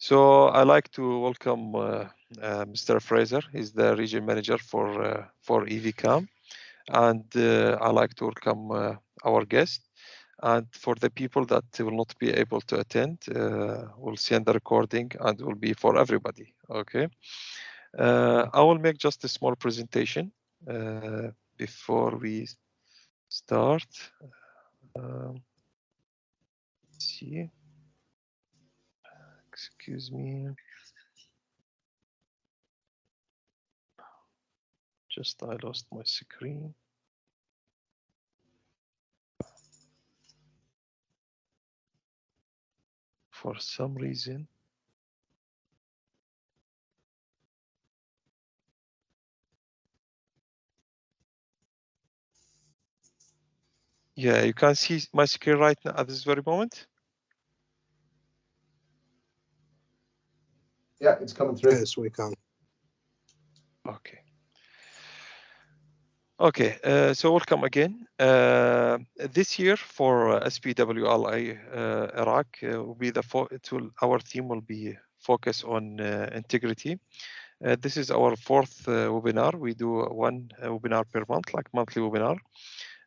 So I'd like to welcome Mr. Fraser. He's the region manager for EVCAM, and I'd like to welcome our guest. And for the people that will not be able to attend, we'll send the recording and it will be for everybody. Okay. I will make just a small presentation before we start. Let's see. Excuse me. Just I lost my screen. For some reason. Yeah, you can see my screen right now at this very moment. Yeah, it's coming through. Yes, we can. Okay. Okay, so welcome again. This year for SPWLA Iraq will be our theme will be focus on integrity. This is our fourth webinar. We do one webinar per month, like monthly webinar.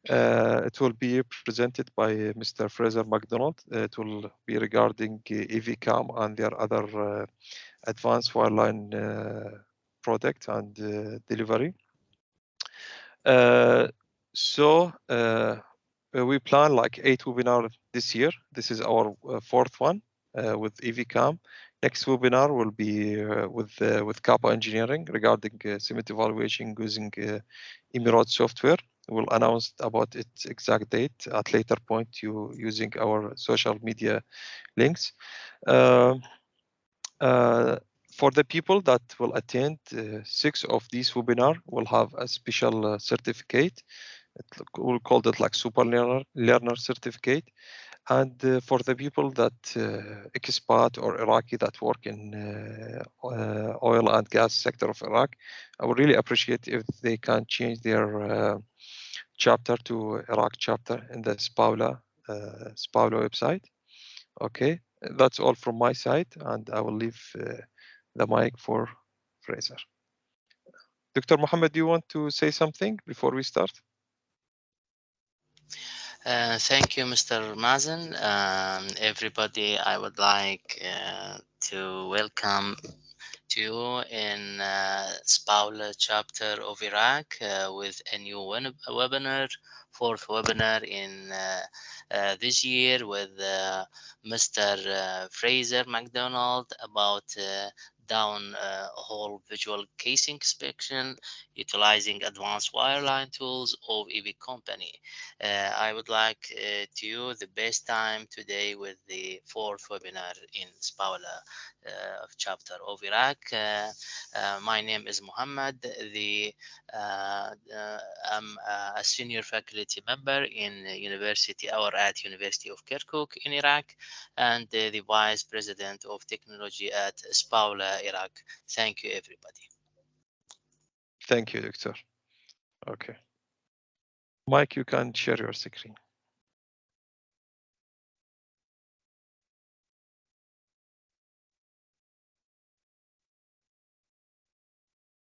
It will be presented by Mr. Fraser Macdonald. It will be regarding EVCAM and their other advanced wireline product and delivery. So we plan like 8 webinars this year. This is our fourth one with EVCAM. Next webinar will be with Kappa Engineering regarding cement evaluation using Emirate software. We'll announce about its exact date at later point using our social media links. For the people that will attend 6 of these webinars will have a special certificate. We'll call it like super learner certificate. And for the people that expat or Iraqi that work in oil and gas sector of Iraq, I would really appreciate if they can change their chapter to Iraq chapter in the SPWLA website. Okay, that's all from my side, and I will leave the mic for Fraser. Dr. Mohammed, do you want to say something before we start? Thank you, Mr. Mazen. Everybody, I would like to welcome to you in SPWLA chapter of Iraq with a new webinar, fourth webinar in this year with Mr. Fraser Macdonald about downhole visual casing inspection utilizing advanced wireline tools of EV company. I would like to you the best time today with the fourth webinar in SPWLA of chapter of Iraq. My name is Muhammad. I'm a senior faculty member in University of Kirkuk in Iraq, and the vice president of technology at SPWLA Iraq. Thank you, everybody. Thank you, Doctor. Okay. Mike, you can share your screen.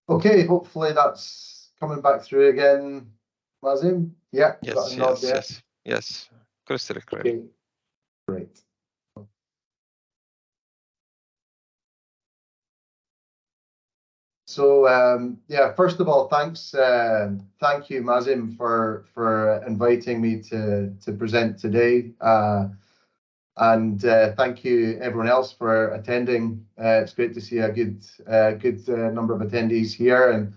Okay, hopefully that's coming back through again, Mazim. Yeah, Yes, got a nod there. yes. Crystal clear. Okay, great. So yeah, first of all, thank you, Mazim, for inviting me to present today, and thank you everyone else for attending. It's great to see a good number of attendees here, and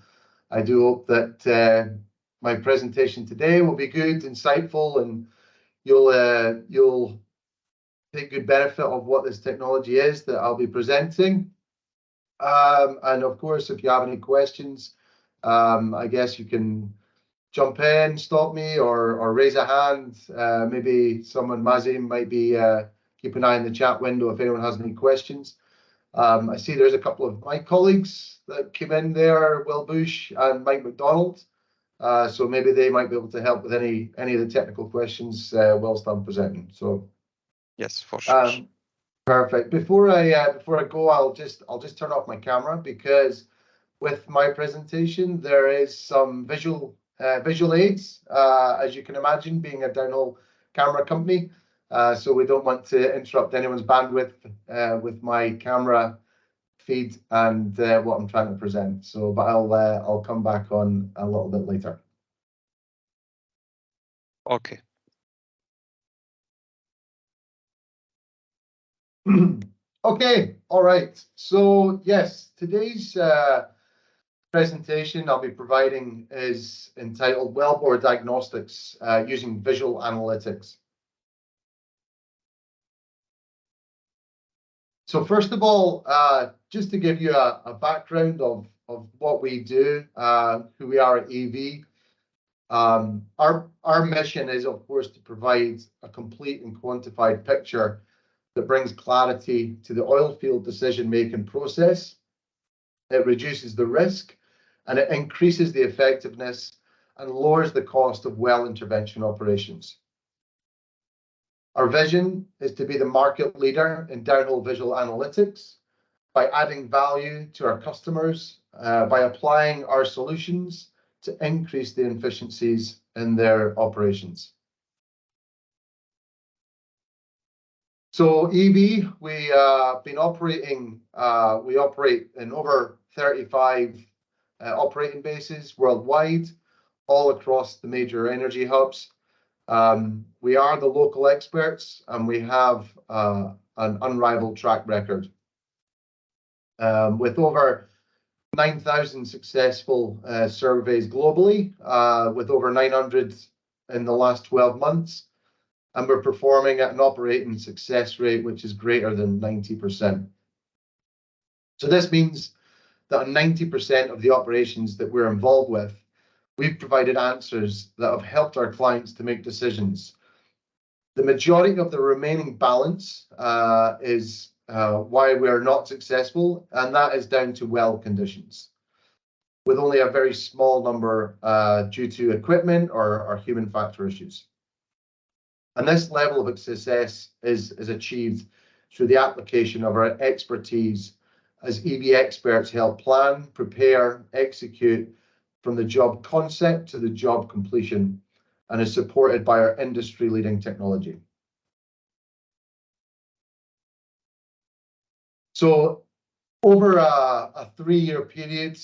I do hope that my presentation today will be good, insightful, and you'll take good benefit of what this technology is that I'll be presenting. And of course, if you have any questions, I guess you can jump in, stop me, or raise a hand. Maybe someone, Mazim, might be keep an eye in the chat window if anyone has any questions. I see there's a couple of my colleagues that came in there, Will Bush and Mike McDonald. So maybe they might be able to help with any of the technical questions whilst I'm presenting. So yes, for sure. Perfect. Before I go, I'll just turn off my camera, because with my presentation there is some visual aids, as you can imagine, being a downhole camera company. So we don't want to interrupt anyone's bandwidth with my camera feed and what I'm trying to present. So, but I'll come back on a little bit later. Okay. Okay, all right. So yes, today's presentation I'll be providing is entitled Wellbore Diagnostics using Visual Analytics. So first of all, just to give you a background of what we do, who we are at EV. Our mission is, of course, to provide a complete and quantified picture that brings clarity to the oil field decision-making process. It reduces the risk, and it increases the effectiveness and lowers the cost of well intervention operations. Our vision is to be the market leader in downhole visual analytics by adding value to our customers, by applying our solutions to increase the efficiencies in their operations. So EV, we operate in over 35 operating bases worldwide, all across the major energy hubs. We are the local experts, and we have an unrivaled track record. With over 9,000 successful surveys globally, with over 900 in the last 12 months, and we're performing at an operating success rate which is greater than 90%. So this means that on 90% of the operations that we're involved with, we've provided answers that have helped our clients to make decisions. The majority of the remaining balance is why we are not successful, and that is down to well conditions, with only a very small number due to equipment or human factor issues. And this level of success is achieved through the application of our expertise as EV experts help plan, prepare, execute from the job concept to the job completion, and is supported by our industry-leading technology. So over a 3-year period,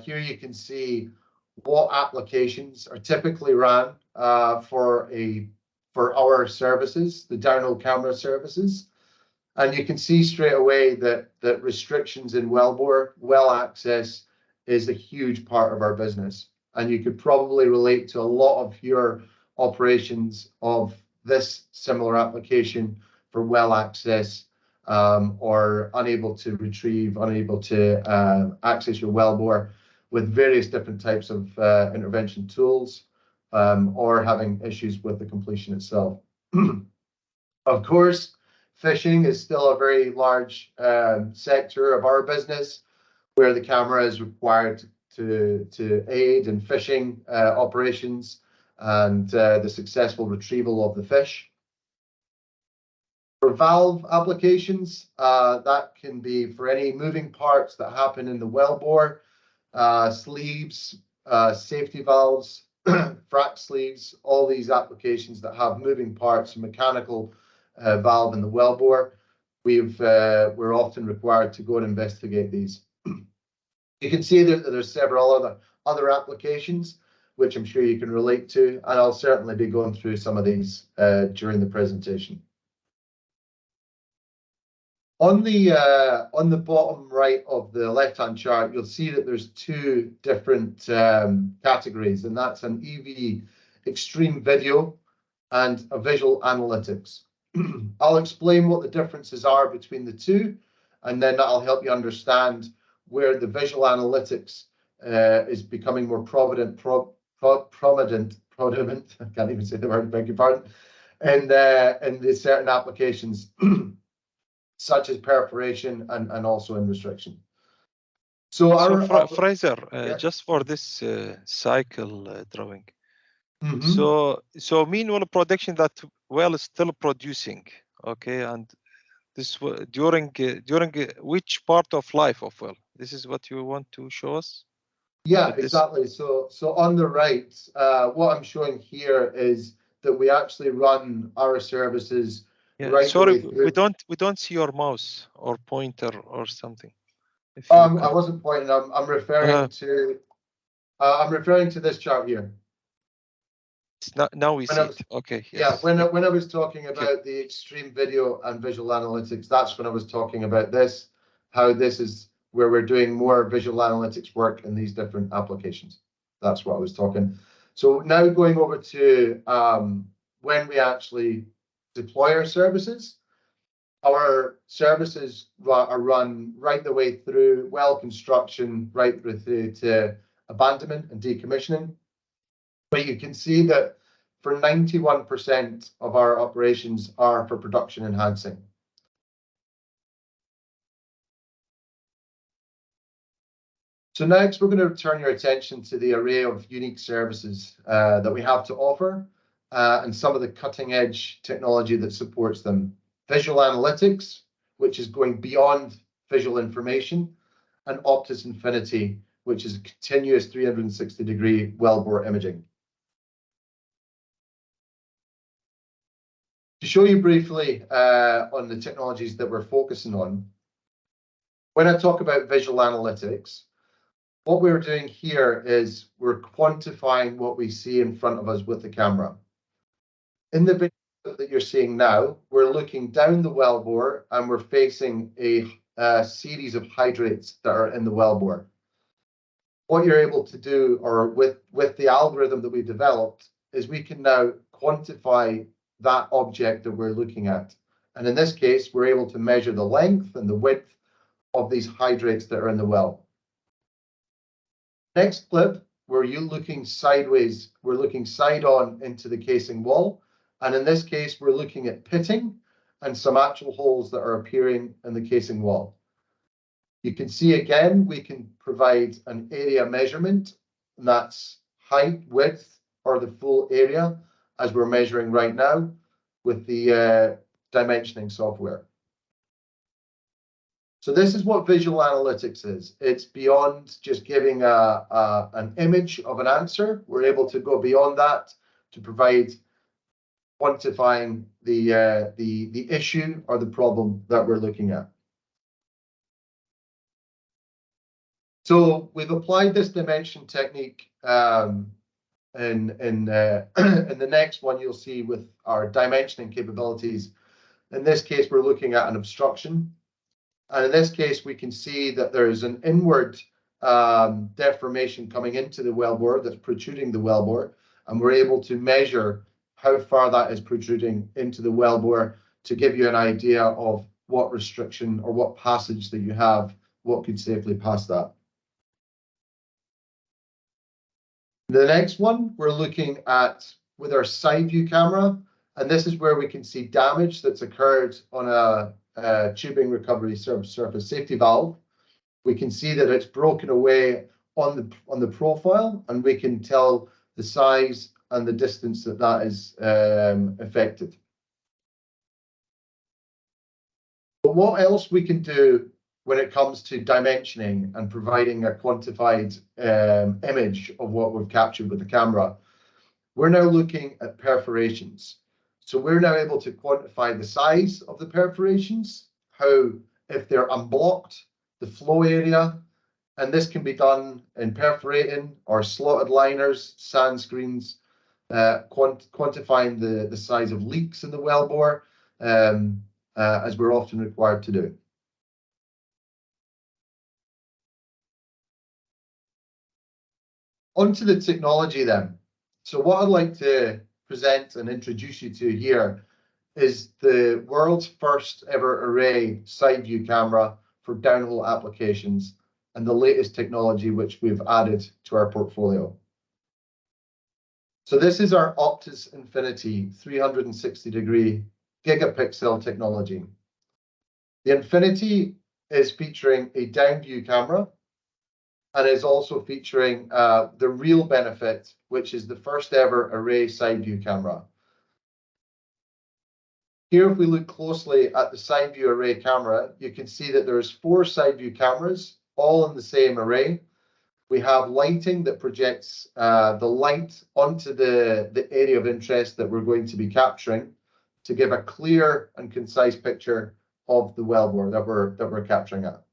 here you can see what applications are typically run for our services, the downhole camera services. And you can see straight away that restrictions in wellbore, well access, is a huge part of our business. And you could probably relate to a lot of your operations of this similar application for well access, or unable to retrieve, unable to access your wellbore with various different types of intervention tools, or having issues with the completion itself. Of course, fishing is still a very large sector of our business, where the camera is required to aid in fishing operations and the successful retrieval of the fish. For valve applications, that can be for any moving parts that happen in the wellbore, sleeves, safety valves, frac sleeves, all these applications that have moving parts, mechanical valve in the wellbore. We're often required to go and investigate these. You can see that there's several other applications which I'm sure you can relate to, and I'll certainly be going through some of these during the presentation. On the bottom right of the left-hand chart, you'll see that there's 2 different categories, and that's an EV Extreme Video and a Visual Analytics. I'll explain what the differences are between the 2, and then that'll help you understand where the Visual Analytics is becoming more prominent, I can't even say the word, beg your pardon, in the certain applications such as perforation and also in restriction. So Fraser, yeah. just for this cycle drawing. Mm-hmm. So meanwhile production that well is still producing, okay, and This during which part of life of well? This is what you want to show us? Yeah, With this? exactly. So on the right, what I'm showing here is that we actually run our services Yeah, right the sorry, way through. we don't see your mouse or pointer or something. If you I wasn't pointing. I'm referring to this chart here. now we see it. Okay. Yes. Yeah, when I was talking about the extreme video and visual analytics, that's when I was talking about this, how this is where we're doing more visual analytics work in these different applications. That's what I was talking. So now going over to when we actually deploy our services are run right the way through well construction, right through to abandonment and decommissioning. But you can see that for 91% of our operations are for production enhancing. So next, we're going to turn your attention to the array of unique services that we have to offer and some of the cutting edge technology that supports them. Visual analytics, which is going beyond visual information, and Optus Infinity, which is continuous 360-degree wellbore imaging. To show you briefly on the technologies that we're focusing on, when I talk about visual analytics, what we're doing here is we're quantifying what we see in front of us with the camera. In the video that you're seeing now, we're looking down the wellbore and we're facing a series of hydrates that are in the wellbore. What you're able to do, or with the algorithm that we developed, is we can now quantify that object that we're looking at. And in this case, we're able to measure the length and the width of these hydrates that are in the well. Next clip, where you're looking sideways, we're looking side on into the casing wall. And in this case, we're looking at pitting and some actual holes that are appearing in the casing wall. You can see again, we can provide an area measurement, and that's height, width, or the full area, as we're measuring right now with the dimensioning software. So this is what visual analytics is. It's beyond just giving an image of an answer. We're able to go beyond that to provide quantifying the issue or the problem that we're looking at. So we've applied this dimension technique in the next one you'll see with our dimensioning capabilities. In this case, we're looking at an obstruction. And in this case, we can see that there's an inward deformation coming into the wellbore that's protruding the wellbore. And we're able to measure how far that is protruding into the wellbore to give you an idea of what restriction or what passage that you have, what could safely pass that. The next one, we're looking at with our side view camera, and this is where we can see damage that's occurred on a tubing recovery surface safety valve. We can see that it's broken away on the profile, and we can tell the size and the distance that that is affected. But what else we can do when it comes to dimensioning and providing a quantified image of what we've captured with the camera? We're now looking at perforations. So we're now able to quantify the size of the perforations, how, if they're unblocked, the flow area, and this can be done in perforating or slotted liners, sand screens, quantifying the size of leaks in the wellbore, as we're often required to do. Onto the technology then. So what I'd like to present and introduce you to here is the world's first ever array side view camera for downhole applications and the latest technology which we've added to our portfolio. So this is our Optus Infinity 360-degree gigapixel technology. The Infinity is featuring a down view camera and is also featuring the real benefit, which is the first ever array side view camera. Here, if we look closely at the side view array camera, you can see that there's 4 side view cameras, all in the same array. We have lighting that projects the light onto the area of interest that we're going to be capturing to give a clear and concise picture of the wellbore that we're capturing at.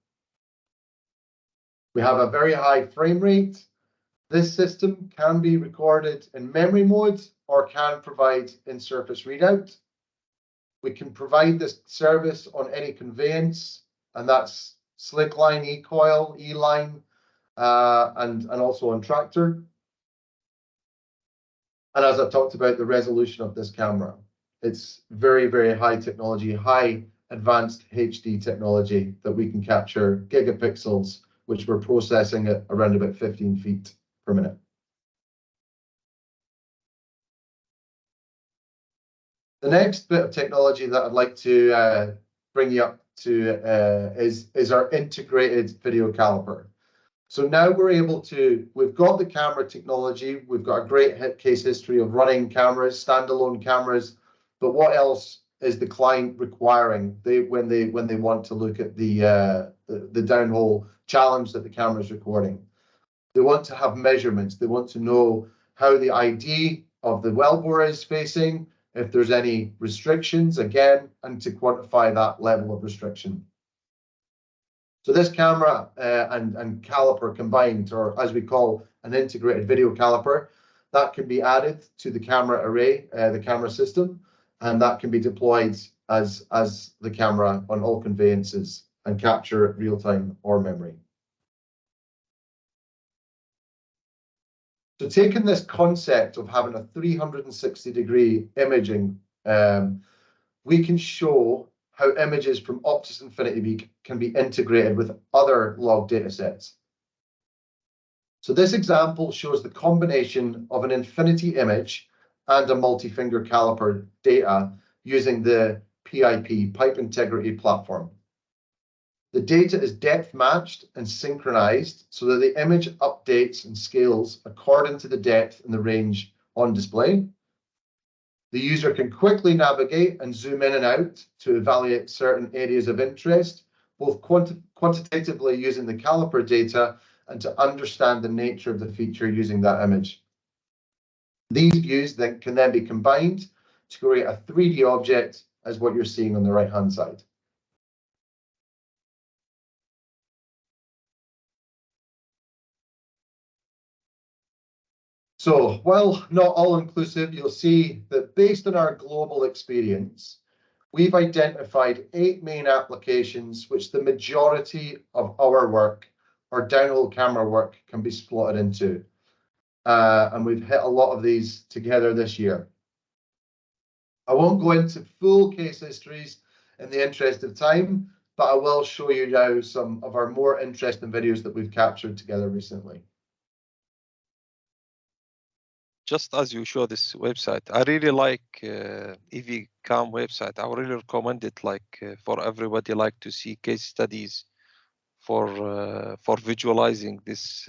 We have a very high frame rate. This system can be recorded in memory mode or can provide in-surface readout. We can provide this service on any conveyance, and that's slickline, e-coil, e-line, and also on tractor. And as I've talked about, the resolution of this camera, it's very, very high technology, high advanced HD technology that we can capture gigapixels, which we're processing at around about 15 feet per minute. The next bit of technology that I'd like to bring you up to is our integrated video caliper. So now we're able to, we've got the camera technology, we've got a great case history of running cameras, standalone cameras, but what else is the client requiring when they want to look at the downhole challenge that the camera is recording? They want to have measurements. They want to know how the ID of the wellbore is facing, if there's any restrictions, again, and to quantify that level of restriction. So this camera and caliper combined, or as we call an integrated video caliper, that can be added to the camera array, the camera system, and that can be deployed as the camera on all conveyances and capture real time or memory. So taking this concept of having a 360-degree imaging, we can show how images from Optus Infinity can be integrated with other log data sets. So this example shows the combination of an Infinity image and a multi-finger caliper data using the PIP, Pipe Integrity Platform. The data is depth matched and synchronized so that the image updates and scales according to the depth and the range on display. The user can quickly navigate and zoom in and out to evaluate certain areas of interest, both quantitatively using the caliper data and to understand the nature of the feature using that image. These views then can be combined to create a 3D object as what you're seeing on the right-hand side. So, while not all-inclusive, you'll see that based on our global experience, we've identified 8 main applications which the majority of our work, or downhole camera work, can be split into. And we've hit a lot of these together this year. I won't go into full case histories in the interest of time, but I will show you now some of our more interesting videos that we've captured together recently. Just as you show this website, I really like EVCAM website. I would really recommend it, for everybody like to see case studies for visualizing this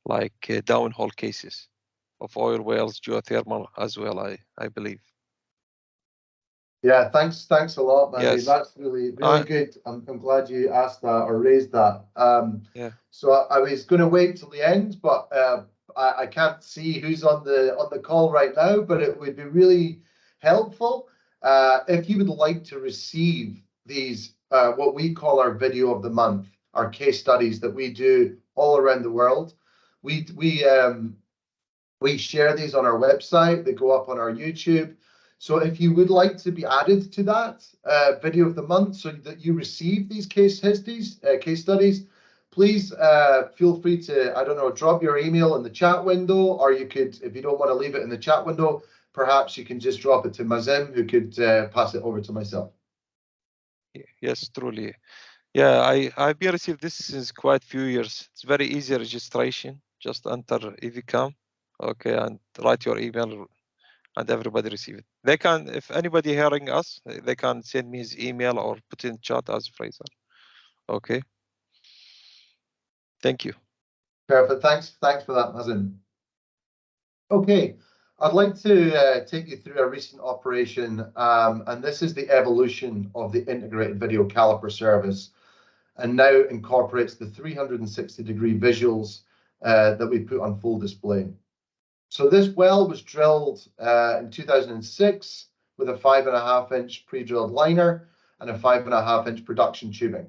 downhole cases of oil wells, geothermal as well. I believe. Yeah, thanks a lot, Mandy. Yes. That's really good. I'm glad you asked that or raised that. Yeah. So I was going to wait till the end, but I can't see who's on the call right now. But it would be really helpful if you would like to receive these what we call our video of the month, our case studies that we do all around the world. We share these on our website. They go up on our YouTube. So if you would like to be added to that video of the month so that you receive these case studies, please feel free to, I don't know, drop your email in the chat window, or you could, if you don't want to leave it in the chat window, perhaps you can just drop it to Mazim, who could pass it over to myself. Yes, truly. Yeah, I've been received this since quite a few years. It's very easy registration. Just enter EVCAM, okay, and write your email, and everybody receive it. They can, if anybody hearing us, they can send me his email or put in chat as Fraser. Okay. Thank you. Perfect. Thanks for that, Mazin. Okay, I'd like to take you through a recent operation, and this is the evolution of the integrated video caliper service, and now incorporates the 360-degree visuals that we put on full display. So this well was drilled in 2006 with a 5.5-inch pre-drilled liner and a 5.5-inch production tubing.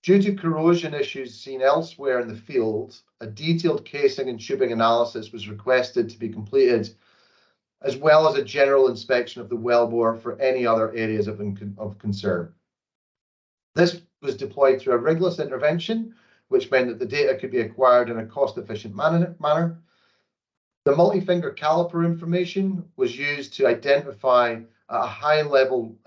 Due to corrosion issues seen elsewhere in the field, a detailed casing and tubing analysis was requested to be completed, as well as a general inspection of the wellbore for any other areas of concern. This was deployed through a rigorous intervention, which meant that the data could be acquired in a cost-efficient manner. The multi-finger caliper information was used to identify a high-level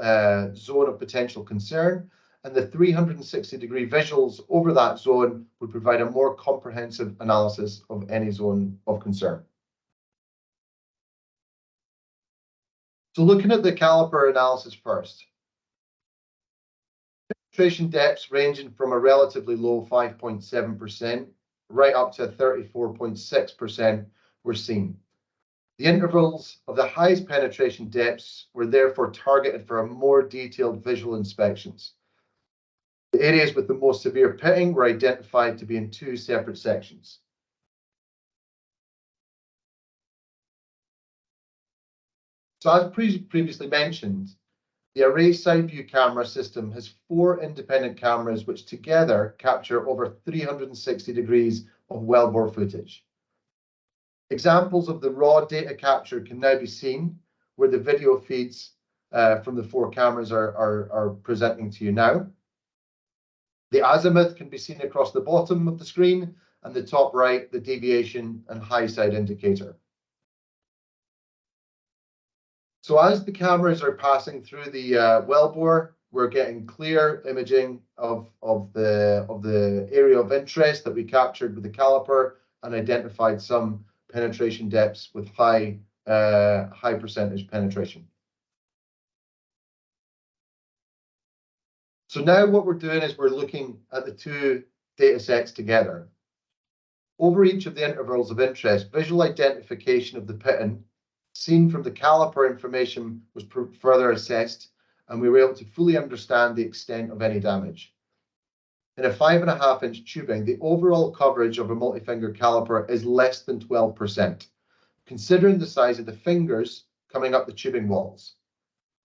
zone of potential concern, and the 360-degree visuals over that zone would provide a more comprehensive analysis of any zone of concern. So looking at the caliper analysis first. Penetration depths ranging from a relatively low 5.7% right up to 34.6% were seen. The intervals of the highest penetration depths were therefore targeted for a more detailed visual inspections. The areas with the most severe pitting were identified to be in two separate sections. So as previously mentioned, the array side view camera system has 4 independent cameras which together capture over 360 degrees of wellbore footage. Examples of the raw data capture can now be seen where the video feeds from the 4 cameras are presenting to you now. The azimuth can be seen across the bottom of the screen, and the top right, the deviation and high side indicator. So as the cameras are passing through the wellbore, we're getting clear imaging of the area of interest that we captured with the caliper and identified some penetration depths with high percentage penetration. So now what we're doing is we're looking at the 2 data sets together. Over each of the intervals of interest, visual identification of the pitting seen from the caliper information was further assessed, and we were able to fully understand the extent of any damage. In a 5.5-inch tubing, the overall coverage of a multi-finger caliper is less than 12%, considering the size of the fingers coming up the tubing walls.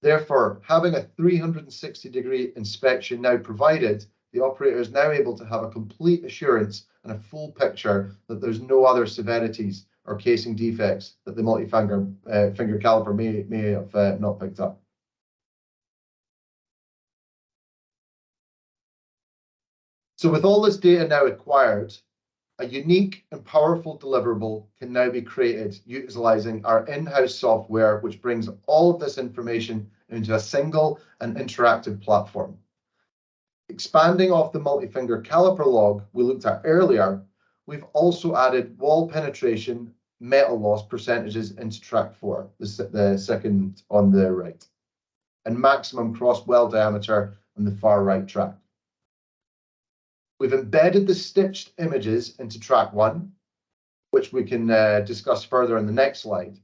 Therefore, having a 360-degree inspection now provided, the operator is now able to have a complete assurance and a full picture that there's no other severities or casing defects that the multi-finger finger caliper may have not picked up. So with all this data now acquired, a unique and powerful deliverable can now be created utilizing our in-house software, which brings all of this information into a single and interactive platform. Expanding off the multi-finger caliper log we looked at earlier, we've also added wall penetration, metal loss percentages into track 4, the second on the right, and maximum cross well diameter on the far right track. We've embedded the stitched images into track 1, which we can discuss further in the next slide.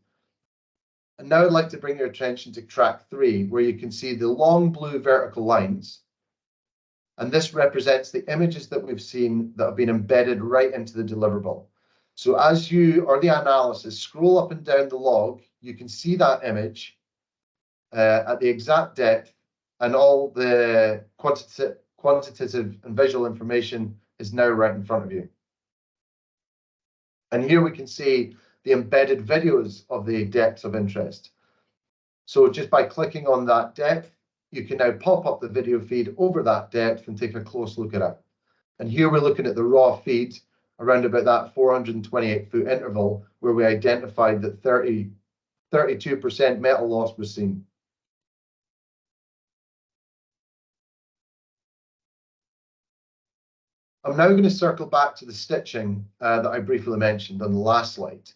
And now I'd like to bring your attention to track 3, where you can see the long blue vertical lines. And this represents the images that we've seen that have been embedded right into the deliverable. So as you, or the analysis, scroll up and down the log, you can see that image at the exact depth, and all the quantitative and visual information is now right in front of you. And here we can see the embedded videos of the depths of interest. So just by clicking on that depth, you can now pop up the video feed over that depth and take a close look at it. And here we're looking at the raw feed around about that 428-foot interval, where we identified that 32% metal loss was seen. I'm now going to circle back to the stitching that I briefly mentioned on the last slide.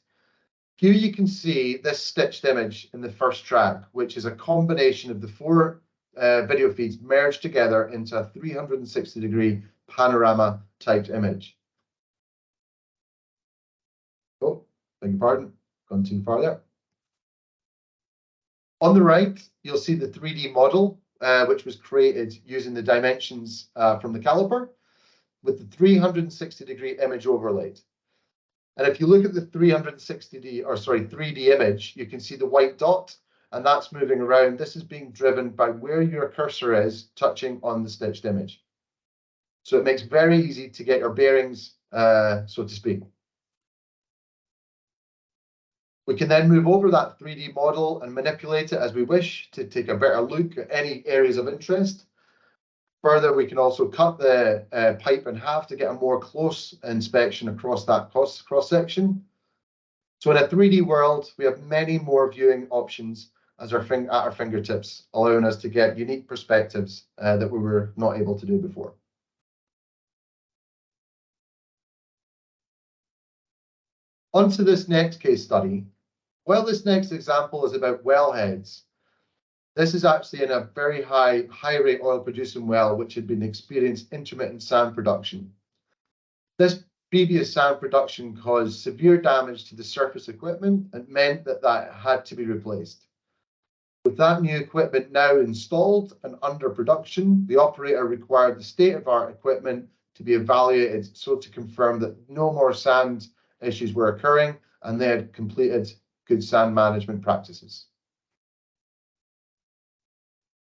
Here you can see this stitched image in the first track, which is a combination of the 4 video feeds merged together into a 360-degree panorama typed image. Oh, beg your pardon, gone too far there. On the right, you'll see the 3D model, which was created using the dimensions from the caliper with the 360-degree image overlaid. And if you look at the 3D image, you can see the white dot, and that's moving around. This is being driven by where your cursor is touching on the stitched image. So it makes it very easy to get your bearings, so to speak. We can then move over that 3D model and manipulate it as we wish to take a better look at any areas of interest. Further, we can also cut the pipe in half to get a more close inspection across that cross-section. So in a 3D world, we have many more viewing options at our fingertips, allowing us to get unique perspectives that we were not able to do before. On to this next case study. Well, this next example is about wellheads. This is actually in a very high rate oil producing well, which had been experienced intermittent sand production. This previous sand production caused severe damage to the surface equipment and meant that that had to be replaced. With that new equipment now installed and under production, the operator required the state-of-the-art equipment to be evaluated so to confirm that no more sand issues were occurring and they had completed good sand management practices.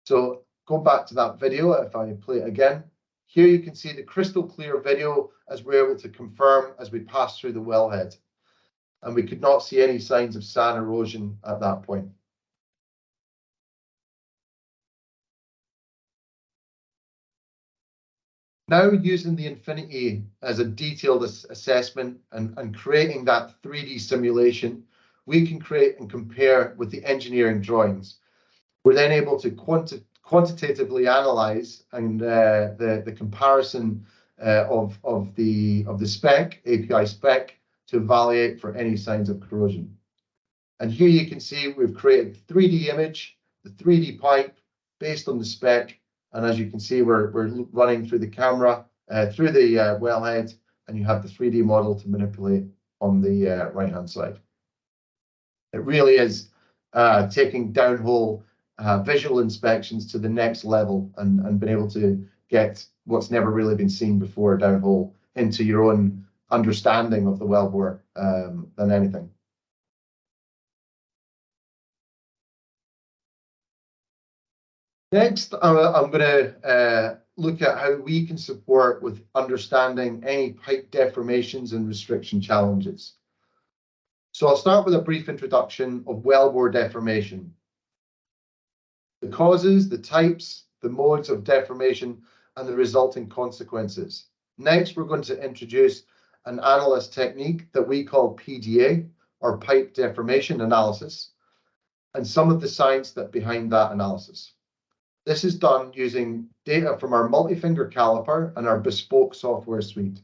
So go back to that video if I play it again. Here you can see the crystal clear video as we're able to confirm as we pass through the wellhead. And we could not see any signs of sand erosion at that point. Now using the Infinity as a detailed assessment and creating that 3D simulation, we can create and compare with the engineering drawings. We're then able to quantitatively analyze and the comparison of the spec, API spec, to evaluate for any signs of corrosion. And here you can see we've created the 3D image, the 3D pipe based on the spec. And as you can see, we're running through the camera, through the wellhead, and you have the 3D model to manipulate on the right-hand side. It really is taking downhole visual inspections to the next level and being able to get what's never really been seen before downhole into your own understanding of the wellbore than anything. Next, I'm going to look at how we can support with understanding any pipe deformations and restriction challenges. So I'll start with a brief introduction of wellbore deformation. The causes, the types, the modes of deformation, and the resulting consequences. Next, we're going to introduce an analyst technique that we call PDA, or pipe deformation analysis, and some of the science that behind that analysis. This is done using data from our multi-finger caliper and our bespoke software suite.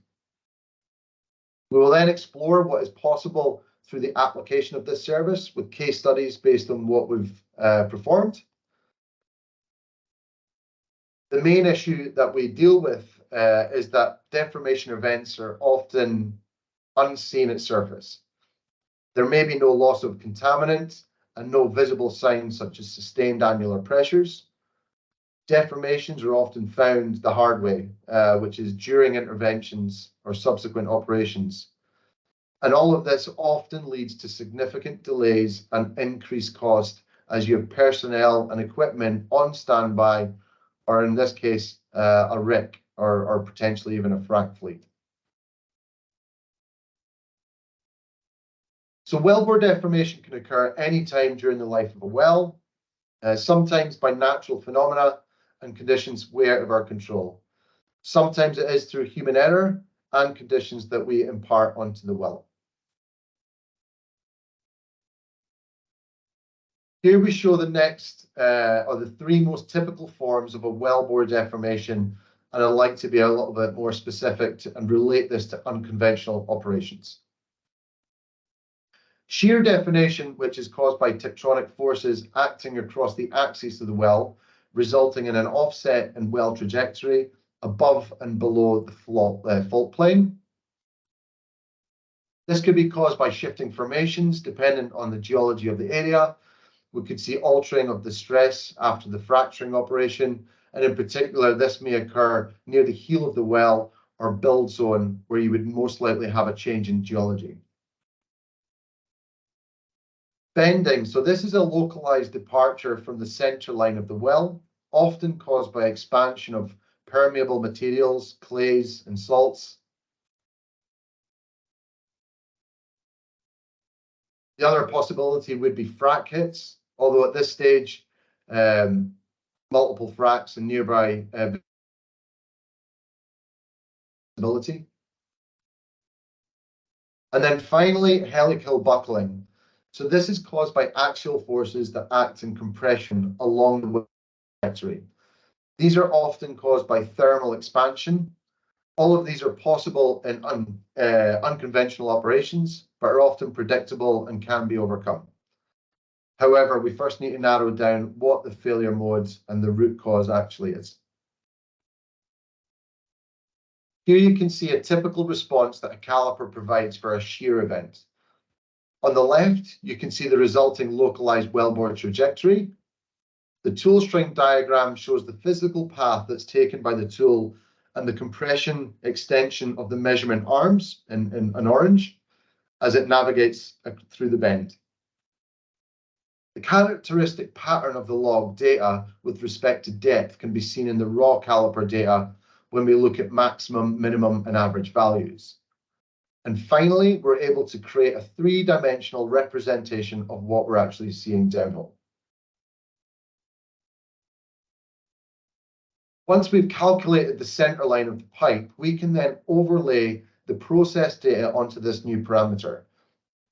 We will then explore what is possible through the application of this service with case studies based on what we've performed. The main issue that we deal with is that deformation events are often unseen at surface. There may be no loss of contaminant and no visible signs such as sustained annular pressures. Deformations are often found the hard way, which is during interventions or subsequent operations. And all of this often leads to significant delays and increased cost as you have personnel and equipment on standby, or in this case, a rig or potentially even a frac fleet. So wellbore deformation can occur anytime during the life of a well, sometimes by natural phenomena and conditions way out of our control. Sometimes it is through human error and conditions that we impart onto the well. Here we show the next, or the three most typical forms of a wellbore deformation, and I'd like to be a little bit more specific and relate this to unconventional operations. Shear deformation, which is caused by tectonic forces acting across the axis of the well, resulting in an offset in well trajectory above and below the fault plane. This could be caused by shifting formations dependent on the geology of the area, we could see altering of the stress after the fracturing operation, and in particular, this may occur near the heel of the well or build zone, where you would most likely have a change in geology. Bending, so this is a localized departure from the center line of the well, often caused by expansion of permeable materials, clays, and salts. The other possibility would be frac hits, although at this stage, multiple fracs and nearby visibility. And then finally, helical buckling. So this is caused by axial forces that act in compression along the well trajectory. These are often caused by thermal expansion. All of these are possible in unconventional operations, but are often predictable and can be overcome. However, we first need to narrow down what the failure modes and the root cause actually is. Here you can see a typical response that a caliper provides for a shear event. On the left, you can see the resulting localized wellbore trajectory. The tool string diagram shows the physical path that's taken by the tool and the compression extension of the measurement arms in orange as it navigates through the bend. The characteristic pattern of the log data with respect to depth can be seen in the raw caliper data when we look at maximum, minimum, and average values. And finally, we're able to create a three-dimensional representation of what we're actually seeing downhole. Once we've calculated the center line of the pipe, we can then overlay the process data onto this new parameter.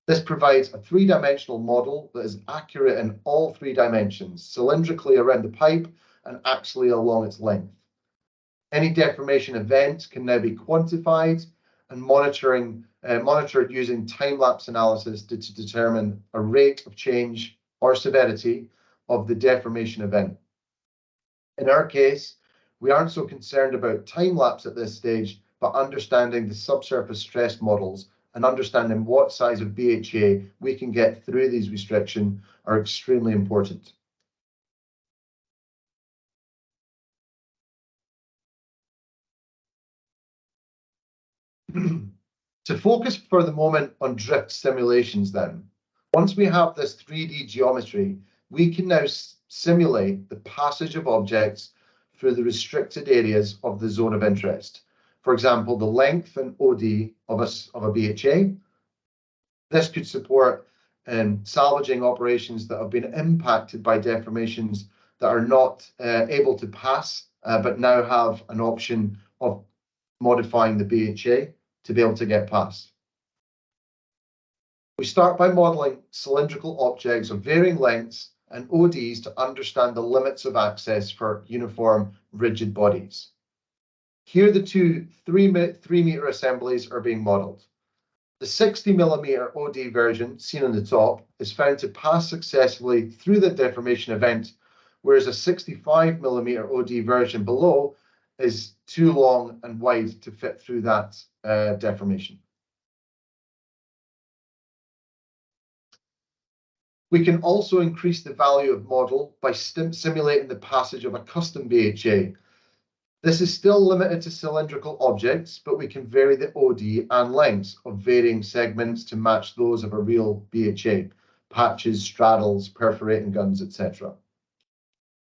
This provides a three-dimensional model that is accurate in all three dimensions, cylindrically around the pipe and axially along its length. Any deformation event can now be quantified and monitored using time-lapse analysis to determine a rate of change or severity of the deformation event. In our case, we aren't so concerned about time-lapse at this stage, but understanding the subsurface stress models and understanding what size of BHA we can get through these restrictions are extremely important. To focus for the moment on drift simulations then, once we have this 3D geometry, we can now simulate the passage of objects through the restricted areas of the zone of interest. For example, the length and OD of a BHA. This could support salvaging operations that have been impacted by deformations that are not able to pass, but now have an option of modifying the BHA to be able to get past. We start by modeling cylindrical objects of varying lengths and ODs to understand the limits of access for uniform rigid bodies. Here the two 3-meter assemblies are being modeled. The 60mm OD version, seen on the top, is found to pass successfully through the deformation event, whereas a 65mm OD version below is too long and wide to fit through that deformation. We can also increase the value of model by simulating the passage of a custom BHA. This is still limited to cylindrical objects, but we can vary the OD and lengths of varying segments to match those of a real BHA, patches, straddles, perforating guns, etc.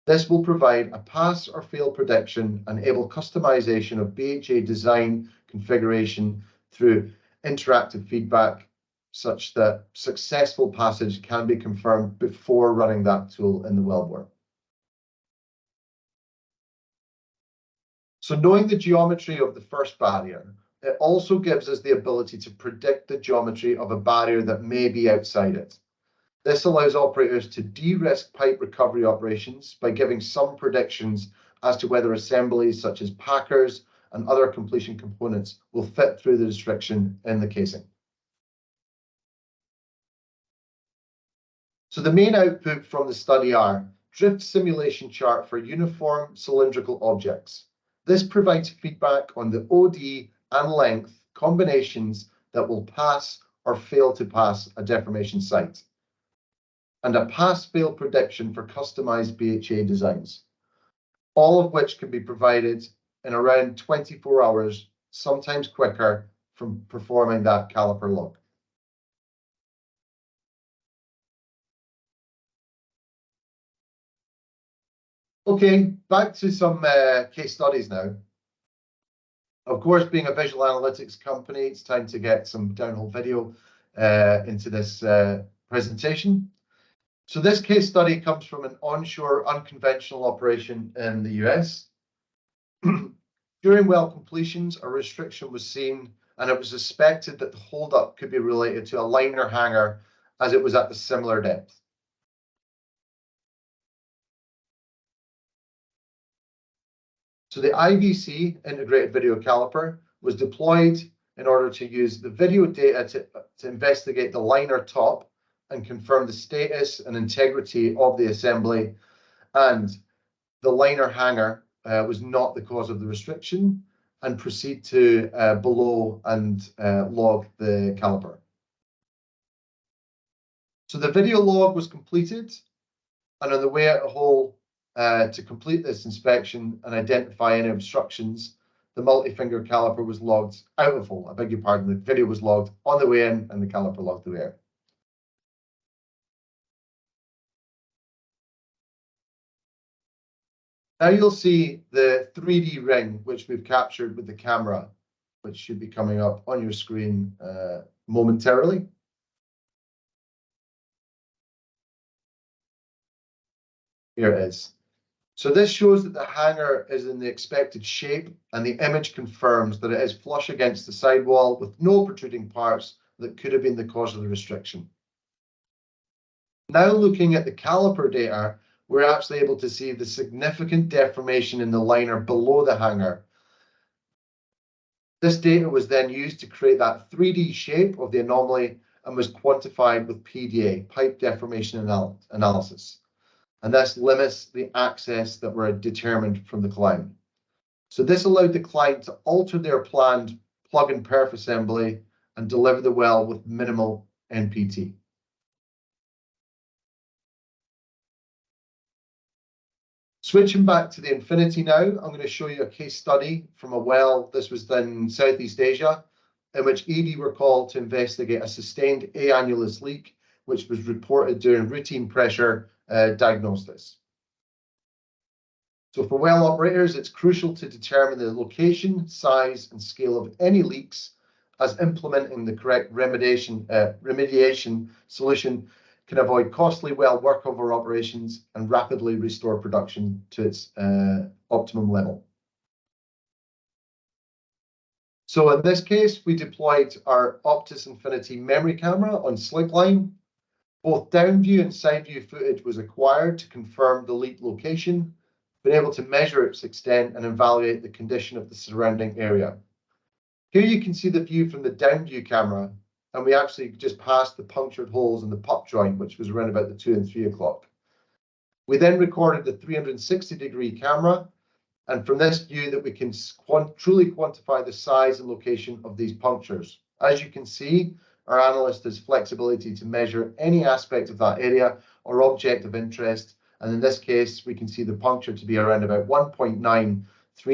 This will provide a pass or fail prediction and enable customization of BHA design configuration through interactive feedback, such that successful passage can be confirmed before running that tool in the wellbore. So knowing the geometry of the first barrier, it also gives us the ability to predict the geometry of a barrier that may be outside it. This allows operators to de-risk pipe recovery operations by giving some predictions as to whether assemblies such as packers and other completion components will fit through the restriction in the casing. So the main output from the study are drift simulation chart for uniform cylindrical objects. This provides feedback on the OD and length combinations that will pass or fail to pass a deformation site. and a pass-fail prediction for customized BHA designs, all of which can be provided in around 24 hours, sometimes quicker, from performing that caliper log. Okay, back to some case studies now. Of course, being a visual analytics company, it's time to get some downhole video into this presentation. So this case study comes from an onshore unconventional operation in the US. During well completions, a restriction was seen, and it was suspected that the holdup could be related to a liner hanger as it was at a similar depth. So the IVC, integrated video caliper, was deployed in order to use the video data to investigate the liner top and confirm the status and integrity of the assembly, and the liner hanger was not the cause of the restriction, and proceed to below and log the caliper. So the video log was completed, and on the way out of hole to complete this inspection and identify any obstructions, the multi-finger caliper was logged out of hole. I beg your pardon, the video was logged on the way in and the caliper logged the way out. Now you'll see the 3D ring, which we've captured with the camera, which should be coming up on your screen momentarily. Here it is. So this shows that the hanger is in the expected shape, and the image confirms that it is flush against the sidewall with no protruding parts that could have been the cause of the restriction. Now looking at the caliper data, we're actually able to see the significant deformation in the liner below the hanger. This data was then used to create that 3D shape of the anomaly and was quantified with PDA, pipe deformation analysis. And this limits the access that were determined from the client. So this allowed the client to alter their planned plug and perf assembly and deliver the well with minimal NPT. Switching back to the Infinity now, I'm going to show you a case study from a well. This was done in Southeast Asia, in which EV were called to investigate a sustained annulus leak, which was reported during routine pressure diagnosis. So for well operators, it's crucial to determine the location, size, and scale of any leaks, as implementing the correct remediation solution can avoid costly well workover operations and rapidly restore production to its optimum level. So in this case, we deployed our Optus Infinity memory camera on slickline. Both down view and side view footage was acquired to confirm the leak location, been able to measure its extent and evaluate the condition of the surrounding area. Here you can see the view from the down view camera, and we actually just passed the punctured holes in the pup joint, which was around about the 2 and 3 o'clock. We then recorded the 360-degree camera, and from this view that we can truly quantify the size and location of these punctures. As you can see, our analyst has flexibility to measure any aspect of that area or object of interest, and in this case, we can see the puncture to be around about 1.93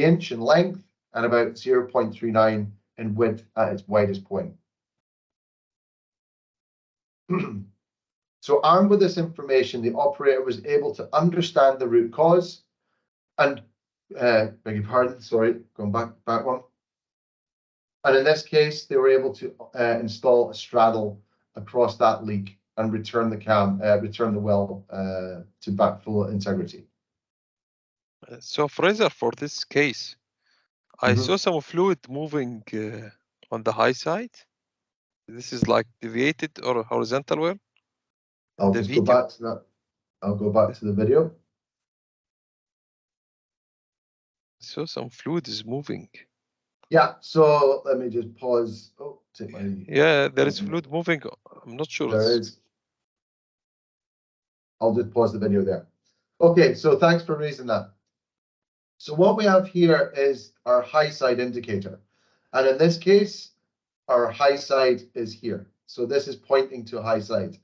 inch in length and about 0.39 in width at its widest point. So armed with this information, the operator was able to understand the root cause and, beg your pardon, sorry, going back one. And in this case, they were able to install a straddle across that leak and return the well to back full integrity. So Fraser, for this case, I saw some fluid moving on the high side. This is like deviated or horizontal well? I'll just go back to that. I'll go back to the video. So some fluid is moving. Yeah, so let me just pause. Oh, take my... Yeah, there is fluid moving. I'm not sure. There is. I'll just pause the video there. Okay, so thanks for raising that. So what we have here is our high side indicator. And in this case, our high side is here. So this is pointing to high side.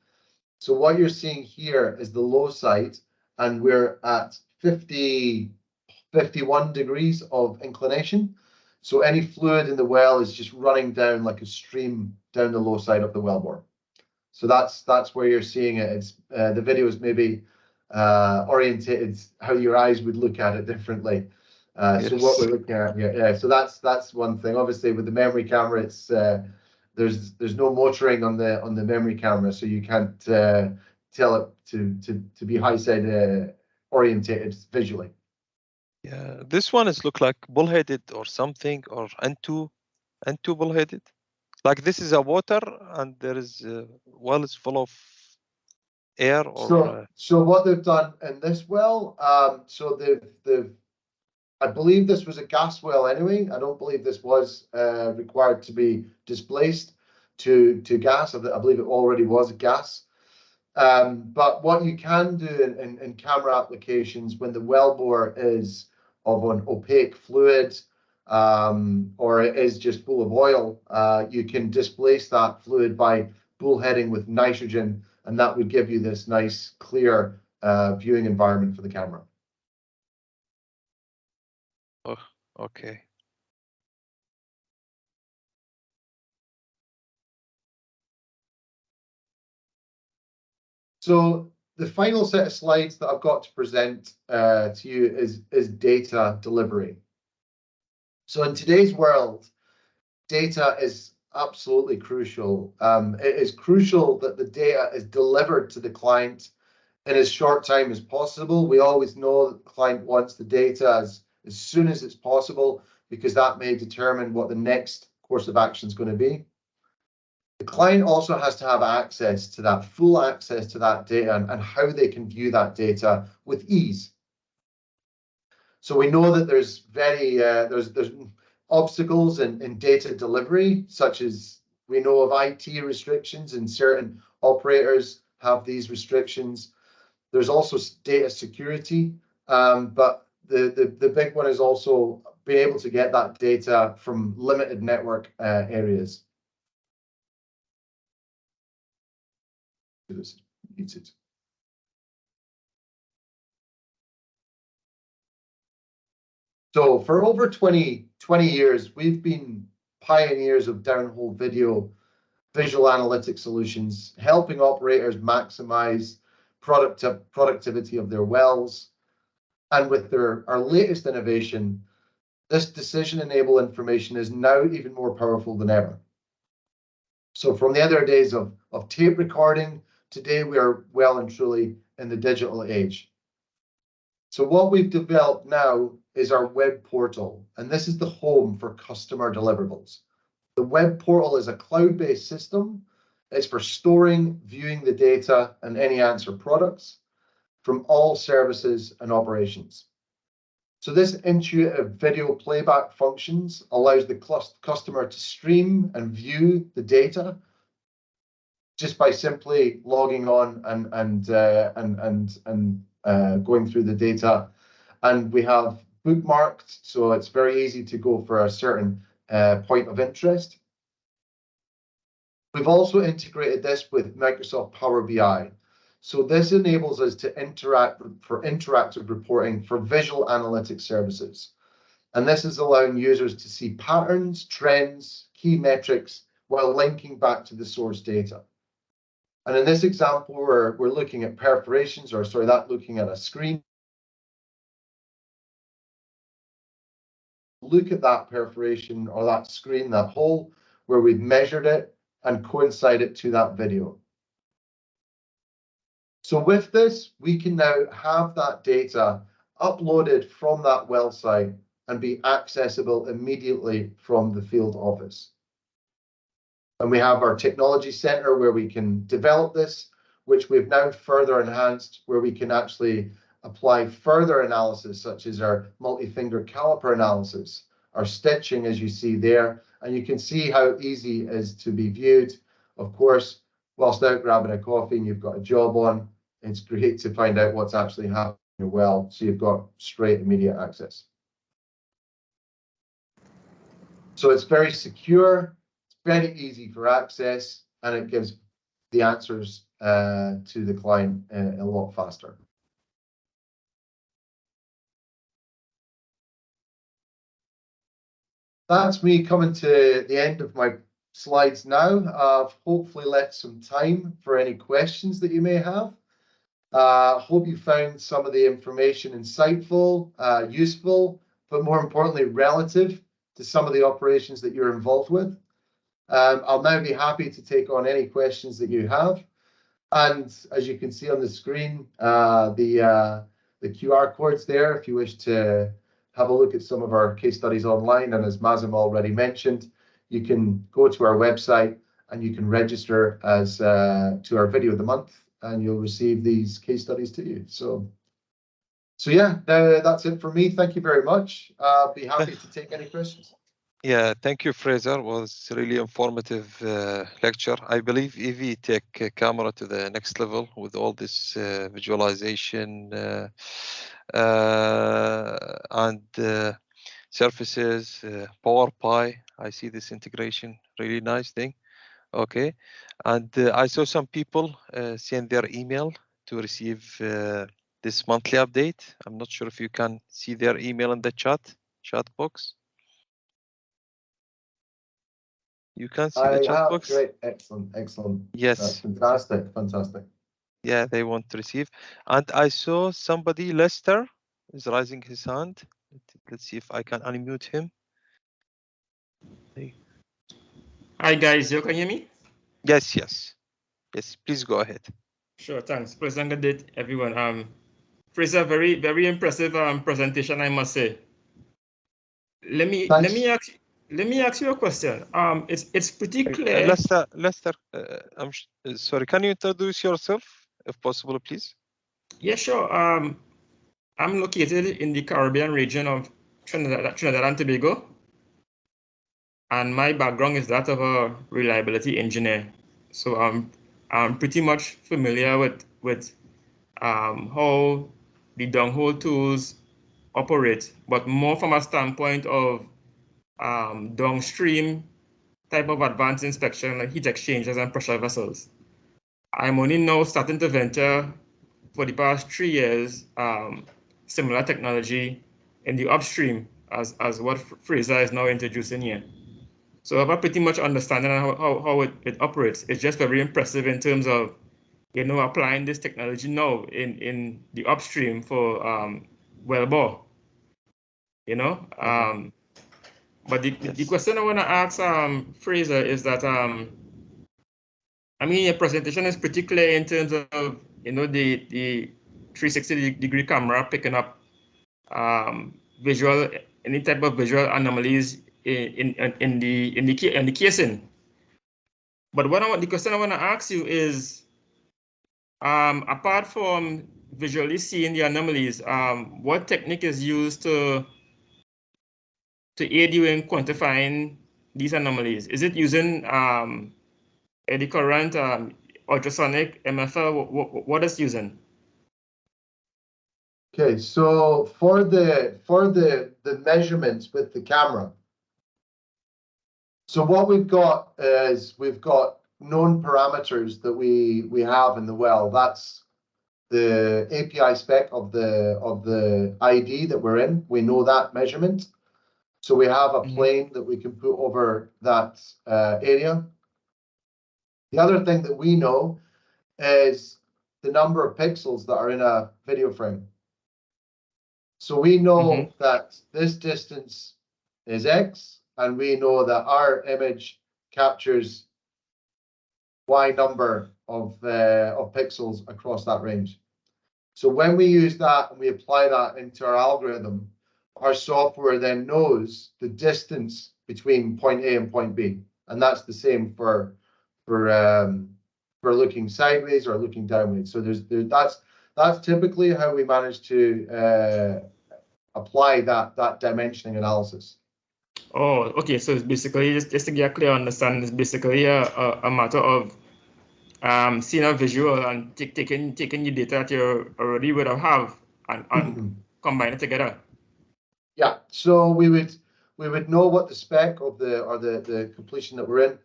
So what you're seeing here is the low side, and we're at 51 degrees of inclination. So any fluid in the well is just running down like a stream down the low side of the wellbore. So that's where you're seeing it. It's the video is maybe orientated how your eyes would look at it differently. So what we're looking at here, yeah. So that's one thing. Obviously, with the memory camera, it's there's no motoring on the memory camera, so you can't tell it to be high side orientated visually. Yeah, this one is look like bullheaded or something, or N2 bullheaded. Like this is a water, and there is well, it's full of air. Or so what they've done in this well, so they've I believe this was a gas well anyway. I don't believe this was required to be displaced to gas. I believe it already was gas. But what you can do in camera applications when the wellbore is of an opaque fluid or it is just full of oil, you can displace that fluid by bullheading with nitrogen, and that would give you this nice, clear viewing environment for the camera. oh, okay. So the final set of slides that I've got to present to you is data delivery. So in today's world, data is absolutely crucial. It is crucial that the data is delivered to the client in as short time as possible. We always know that the client wants the data as soon as it's possible, because that may determine what the next course of action is going to be. The client also has to have access to that, full access to that data, and how they can view that data with ease. So we know that there's there's obstacles in data delivery, such as we know of IT restrictions, and certain operators have these restrictions. There's also data security, but the big one is also being able to get that data from limited network areas. So for over 20 years, we've been pioneers of downhole visual analytics solutions, helping operators maximize productivity of their wells. And with our latest innovation, this decision-enable information is now even more powerful than ever. So from the other days of tape recording, today we are well and truly in the digital age. So what we've developed now is our web portal, and this is the home for customer deliverables. The web portal is a cloud-based system. It's for storing, viewing the data and any answer products from all services and operations. So this intuitive video playback functions allows the customer to stream and view the data just by simply logging on and going through the data. And we have bookmarked, so it's very easy to go for a certain point of interest. We've also integrated this with Microsoft Power BI. So this enables us to interact for interactive reporting for visual analytics services. And this is allowing users to see patterns, trends, key metrics, while linking back to the source data. And in this example, we're looking at perforations, or sorry, looking at a screen. Look at that perforation or that screen, that hole, where we've measured it and coincide it to that video. So with this, we can now have that data uploaded from that well site and be accessible immediately from the field office. And we have our technology center where we can develop this, which we've now further enhanced, where we can actually apply further analysis, such as our multi-finger caliper analysis, our stitching, as you see there. And you can see how easy it is to be viewed. Of course, whilst out grabbing a coffee and you've got a job on, it's great to find out what's actually happening in your well, so you've got straight immediate access. So it's very secure, it's very easy for access, and it gives the answers to the client a lot faster. That's me coming to the end of my slides now. I've hopefully left some time for any questions that you may have. Hope you found some of the information insightful, useful, but more importantly, relative to some of the operations that you're involved with. I'll now be happy to take on any questions that you have. And as you can see on the screen, the QR code's there if you wish to have a look at some of our case studies online. And as Mazim already mentioned, you can go to our website and you can register as to our video of the month, and you'll receive these case studies to you. So yeah, that's it for me. Thank you very much. I'll be happy to take any questions. Yeah, thank you, Fraser. It was really informative lecture. I believe EV take camera to the next level with all this visualization and surfaces, PowerPI. I see this integration, really nice thing. Okay, and I saw some people send their email to receive this monthly update. I'm not sure if you can see their email in the chat box. You can see the chat box? Great, excellent. Yes. That's fantastic. Yeah, they want to receive. And I saw somebody, Lester, is raising his hand. Let's see if I can unmute him. Hey. Hi guys, you can hear me? Yes, please go ahead. Sure, thanks. Pleasant good day, everyone. Fraser, very impressive presentation, I must say. Let me ask you a question. It's pretty clear. Lester, I'm sorry. Can you introduce yourself, if possible, please? Yeah, sure. I'm located in the Caribbean region of Trinidad and Tobago, and my background is that of a reliability engineer. So I'm pretty much familiar with how the downhole tools operate, but more from a standpoint of downstream type of advanced inspection like heat exchangers and pressure vessels. I'm only now starting to venture for the past 3 years similar technology in the upstream as what Fraser is now introducing here. So I have a pretty much understanding of how it operates. It's just very impressive in terms of, you know, applying this technology now in the upstream for wellbore, you know. But the question I want to ask Fraser is that, I mean, your presentation is pretty clear in terms of, you know, the 360-degree camera picking up visual, any type of visual anomalies in the casing. But the question I want to ask you is, apart from visually seeing the anomalies, what technique is used to aid you in quantifying these anomalies? Is it using eddy current, ultrasonic, MFL? What is using? Okay, so for the measurements with the camera, so what we've got is we've got known parameters that we have in the well. That's the API spec of the ID that we're in. We know that measurement. So we have a plane that we can put over that area. The other thing that we know is the number of pixels that are in a video frame. So we know that this distance is X, and we know that our image captures Y number of pixels across that range. So when we use that and we apply that into our algorithm, our software then knows the distance between point A and point B, and that's the same for looking sideways or looking downwards. So that's typically how we manage to apply that dimensioning analysis. Oh, okay. So it's basically just to get a clear understanding, it's basically a matter of seeing a visual and taking the data that you already would have and combine it together. Yeah. So we would know what the spec of the completion that we're in.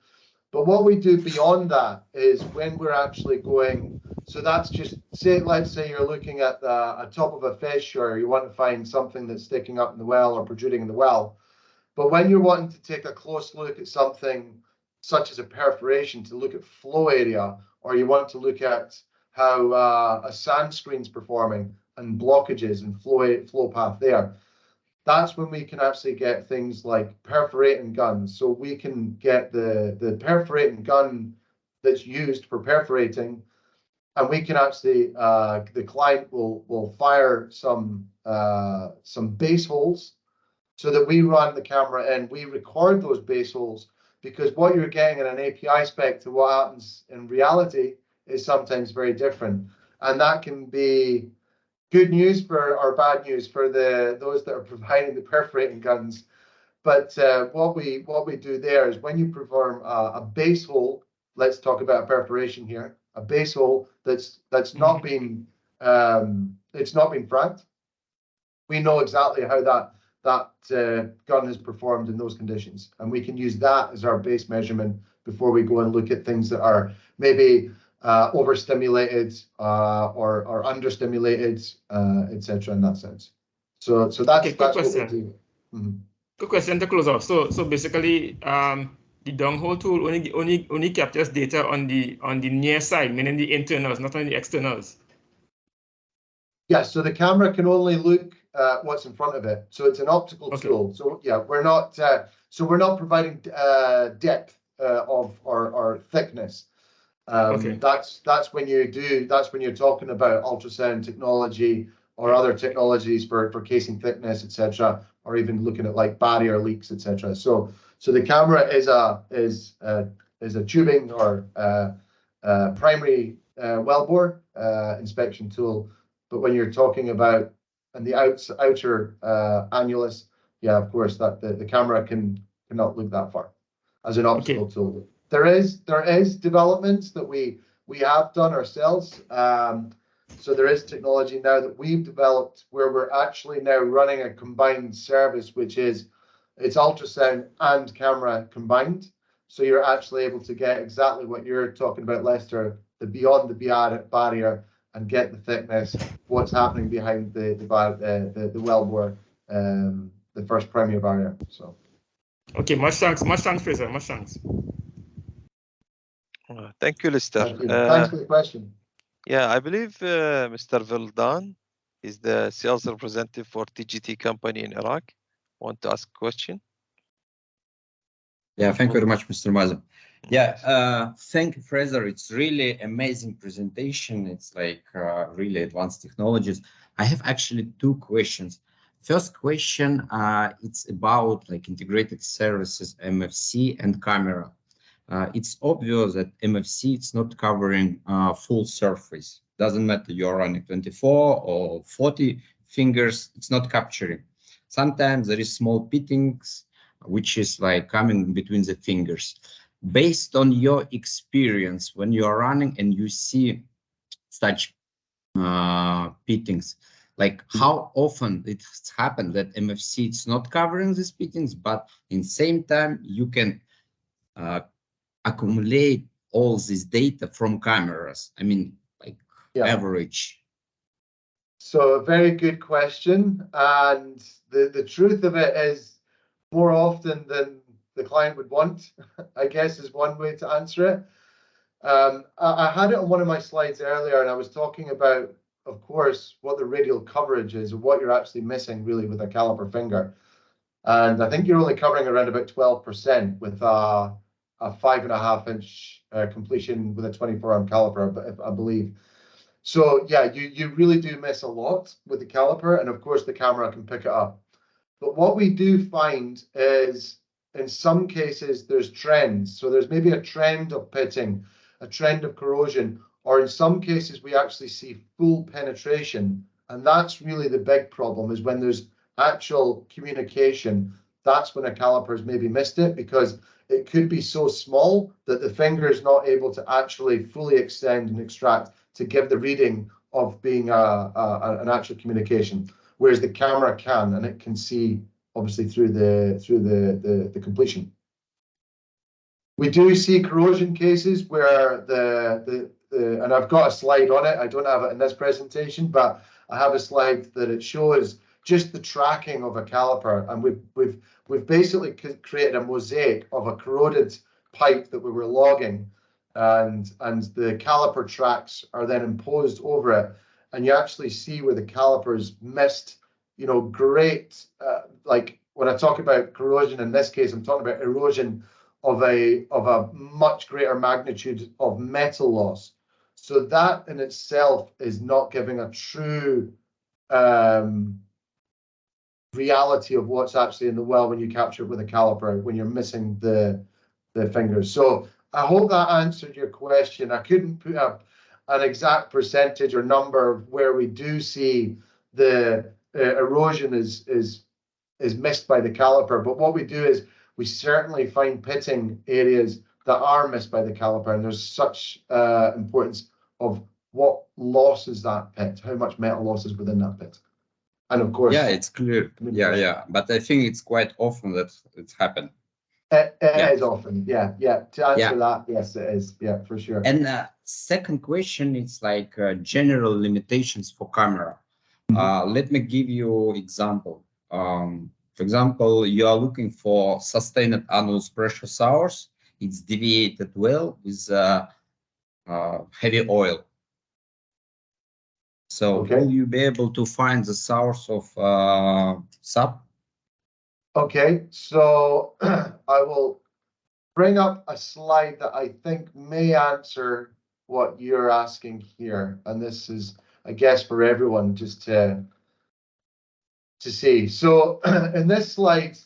But what we do beyond that is when we're actually going, so that's just, let's say you're looking at the top of a fish, or you want to find something that's sticking up in the well or protruding in the well. But when you're wanting to take a close look at something such as a perforation, to look at flow area, or you want to look at how a sand screen's performing and blockages and flow path there, that's when we can actually get things like perforating guns. So we can get the perforating gun that's used for perforating, and we can actually, the client will fire some base holes so that we run the camera in, we record those base holes, because what you're getting in an API spec to what happens in reality is sometimes very different. And that can be good news for, or bad news for those that are providing the perforating guns. But what we do there is when you perform a base hole, let's talk about a perforation here, a base hole that's not been it's not been fracked. We know exactly how that gun has performed in those conditions, and we can use that as our base measurement before we go and look at things that are maybe overstimulated or understimulated, etc. in that sense. So that's what we do. Mm-hmm. Good question to close off. So basically, the downhole tool only captures data on the near side, meaning the internals, not on the externals. Yes, so the camera can only look at what's in front of it. So it's an optical tool. So yeah, we're not providing depth of or thickness. That's when you're talking about ultrasound technology or other technologies for casing thickness, etc., or even looking at like barrier leaks, etc. So the camera is a tubing or primary wellbore inspection tool. But when you're talking about and the outer annulus, yeah, of course that the camera cannot look that far as an optical tool. There is developments that we have done ourselves. So there is technology now that we've developed where we're actually now running a combined service, which is it's ultrasound and camera combined. So you're actually able to get exactly what you're talking about, Lester, the beyond the barrier, and get the thickness, what's happening behind the wellbore, the first primary barrier. So. Okay, much thanks, Fraser, much thanks. Thank you, Lester. Thank you. Thanks for the question. Yeah, I believe Mr. Vildan is the sales representative for TGT company in Iraq. Want to ask a question? Yeah, thank you very much, Mr. Mazem. Yeah, thank you, Fraser. It's really amazing presentation. It's like really advanced technologies. I have actually two questions. First question, it's about like integrated services, MFC and camera. It's obvious that MFC it's not covering full surface. Doesn't matter you're running 24 or 40 fingers, it's not capturing. Sometimes there is small pittings, which is like coming between the fingers. Based on your experience, when you are running and you see such pittings, like how often it's happened that MFC it's not covering these pittings, but in the same time you can accumulate all this data from cameras? I mean, like average. So a very good question. And the truth of it is more often than the client would want, I guess is one way to answer it. I had it on one of my slides earlier, and I was talking about, of course, what the radial coverage is, and what you're actually missing really with a caliper finger. And I think you're only covering around about 12% with a 5.5-inch completion with a 24-arm caliper, I believe. So yeah, you really do miss a lot with the caliper, and of course the camera can pick it up. But what we do find is in some cases there's trends. So there's maybe a trend of pitting, a trend of corrosion, or in some cases we actually see full penetration. And that's really the big problem, is when there's actual communication. That's when a caliper's maybe missed it, because it could be so small that the finger is not able to actually fully extend and extract to give the reading of being an actual communication, whereas the camera can, and it can see obviously through the completion. We do see corrosion cases where and I've got a slide on it. I don't have it in this presentation, but I have a slide that it shows just the tracking of a caliper, and we've basically created a mosaic of a corroded pipe that we were logging, and the caliper tracks are then imposed over it, and you actually see where the calipers missed, you know, great, like when I talk about corrosion in this case, I'm talking about erosion of a much greater magnitude of metal loss. So that in itself is not giving a true reality of what's actually in the well when you capture it with a caliper, when you're missing the fingers. So I hope that answered your question. I couldn't put up an exact percentage or number of where we do see the erosion is missed by the caliper, but what we do is we certainly find pitting areas that are missed by the caliper, and there's such importance of what losses that pit, how much metal losses within that pit. And of course, yeah, it's clear. Yeah, but I think it's quite often that it's happened. It is often, yeah. To answer that, yes, it is, yeah, for sure. And second question, it's like general limitations for camera. Let me give you example. For example, you are looking for sustained annulus pressure source. It's deviated well with heavy oil. So will you be able to find the source of sub? Okay, so I will bring up a slide that I think may answer what you're asking here. And this is, I guess, for everyone just to see. So in this slide,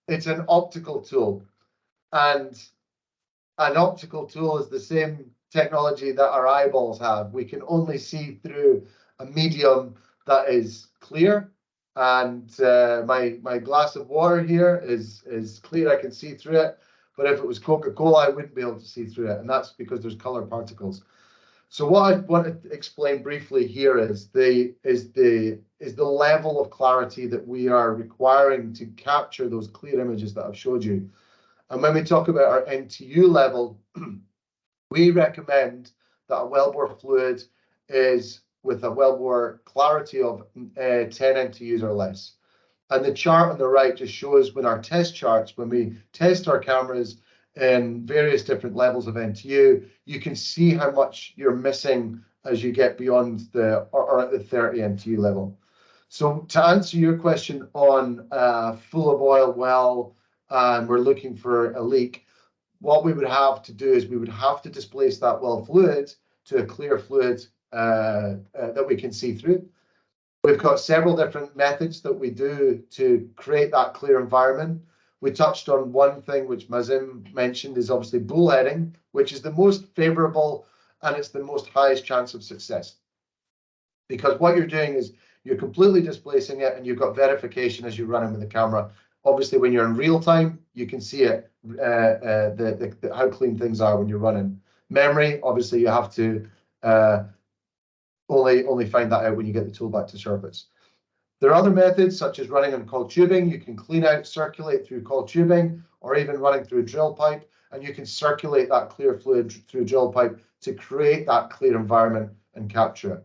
it's an optical tool. And an optical tool is the same technology that our eyeballs have. We can only see through a medium that is clear. And my glass of water here is clear. I can see through it. But if it was Coca-Cola, I wouldn't be able to see through it. And that's because there's color particles. So what I want to explain briefly here is the level of clarity that we are requiring to capture those clear images that I've showed you. And when we talk about our NTU level, we recommend that a wellbore fluid is with a wellbore clarity of 10 NTUs or less. And the chart on the right just shows when our test charts, when we test our cameras in various different levels of NTU, you can see how much you're missing as you get beyond or at the 30 NTU level. So to answer your question on full of oil well, and we're looking for a leak, what we would have to do is we would have to displace that well fluid to a clear fluid that we can see through. We've got several different methods that we do to create that clear environment. We touched on one thing which Mazim mentioned is obviously bullheading, which is the most favorable and it's the most highest chance of success. Because what you're doing is you're completely displacing it and you've got verification as you're running with the camera. Obviously, when you're in real time, you can see it, how clean things are when you're running. Memory, obviously, you have to only find that out when you get the tool back to surface. There are other methods such as running on coiled tubing. You can clean out, circulate through coiled tubing, or even running through a drill pipe, and you can circulate that clear fluid through a drill pipe to create that clear environment and capture it.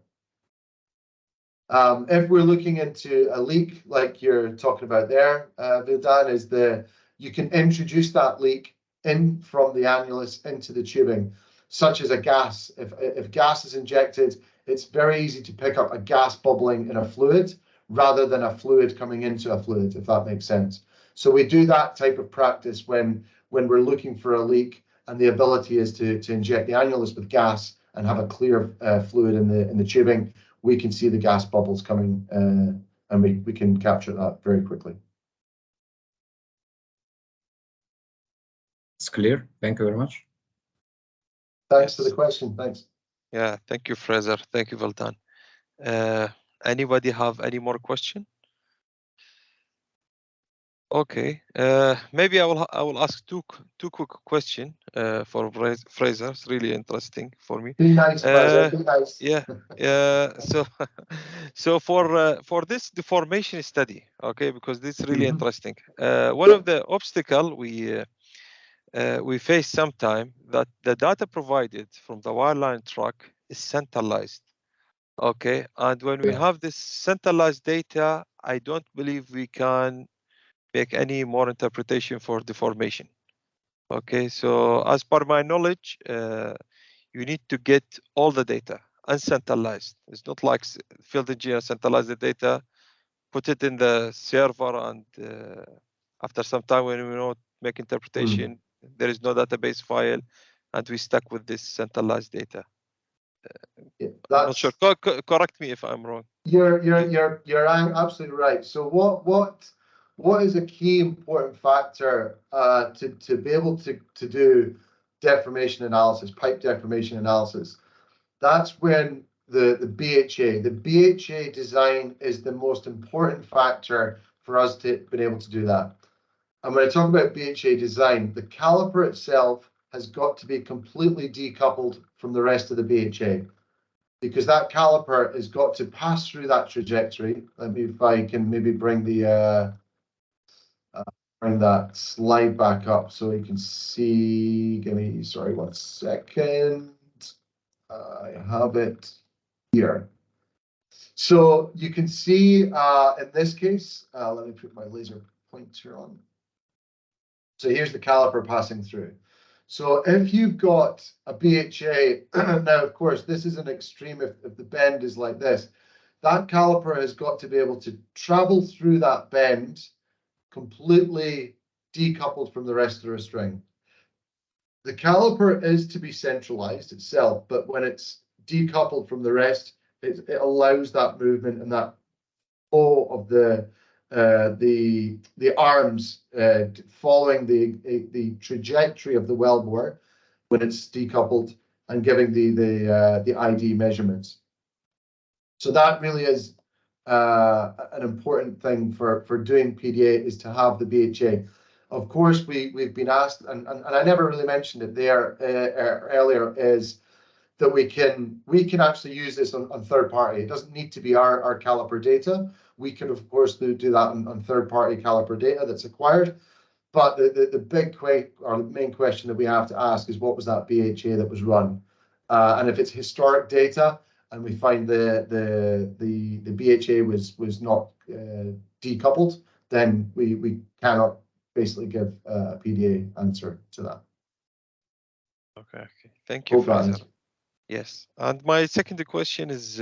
If we're looking into a leak like you're talking about there, Vildan, you can introduce that leak in from the annulus into the tubing, such as a gas. If gas is injected, it's very easy to pick up a gas bubbling in a fluid rather than a fluid coming into a fluid, if that makes sense. So we do that type of practice when we're looking for a leak, and the ability is to inject the annulus with gas and have a clear fluid in the tubing. We can see the gas bubbles coming, and we can capture that very quickly. It's clear. Thank you very much. Thanks for the question. Thanks. Yeah, thank you, Fraser. Thank you, Vildan. Anybody have any more question? Okay, maybe I will ask two quick question for Fraser. It's really interesting for me. Be nice, Fraser. Be nice. Yeah. So for this deformation study, okay, because this is really interesting. One of the obstacle we face sometime that the data provided from the wireline truck is centralized. Okay, and when we have this centralized data, I don't believe we can make any more interpretation for deformation. Okay, so as per my knowledge, you need to get all the data uncentralized. It's not like field engineer centralize the data, put it in the server, and after some time when we don't make interpretation, there is no database file, and we stuck with this centralized data. I'm not sure. Correct me if I'm wrong. You're absolutely right. So what is a key important factor to be able to do deformation analysis, pipe deformation analysis? That's when the BHA design is the most important factor for us to be able to do that. And when I talk about BHA design, the caliper itself has got to be completely decoupled from the rest of the BHA, because that caliper has got to pass through that trajectory. Let me, if I can maybe bring the bring that slide back up so you can see. Give me, sorry, 1 second. I have it here. So you can see in this case, let me put my laser pointer on. So here's the caliper passing through. So if you've got a BHA, now of course this is an extreme if the bend is like this, that caliper has got to be able to travel through that bend completely decoupled from the rest of the string. The caliper is to be centralized itself, but when it's decoupled from the rest, it allows that movement and that flow of the arms following the trajectory of the wellbore when it's decoupled and giving the ID measurements. So that really is an important thing for doing PDA, is to have the BHA. Of course, we've been asked, and I never really mentioned it there earlier, is that we can actually use this on third party. It doesn't need to be our caliper data. We can of course do that on third party caliper data that's acquired. But the big or the main question that we have to ask is, what was that BHA that was run? And if it's historic data and we find the BHA was not decoupled, then we cannot basically give a PDA answer to that. Okay. Thank you, Fraser. Fraser. Yes, and my second question is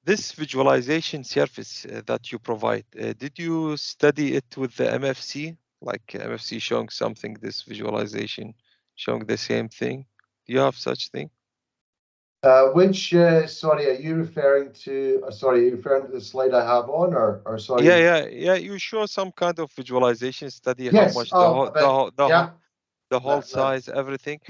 this visualization service that you provide. Did you study it with the MFC, like MFC showing something, this visualization showing the same thing? Do you have such thing? Sorry, are you referring to? Sorry, are you referring to the slide I have on, or sorry? Yeah. You show some kind of visualization study, Yes. how much the whole size, everything.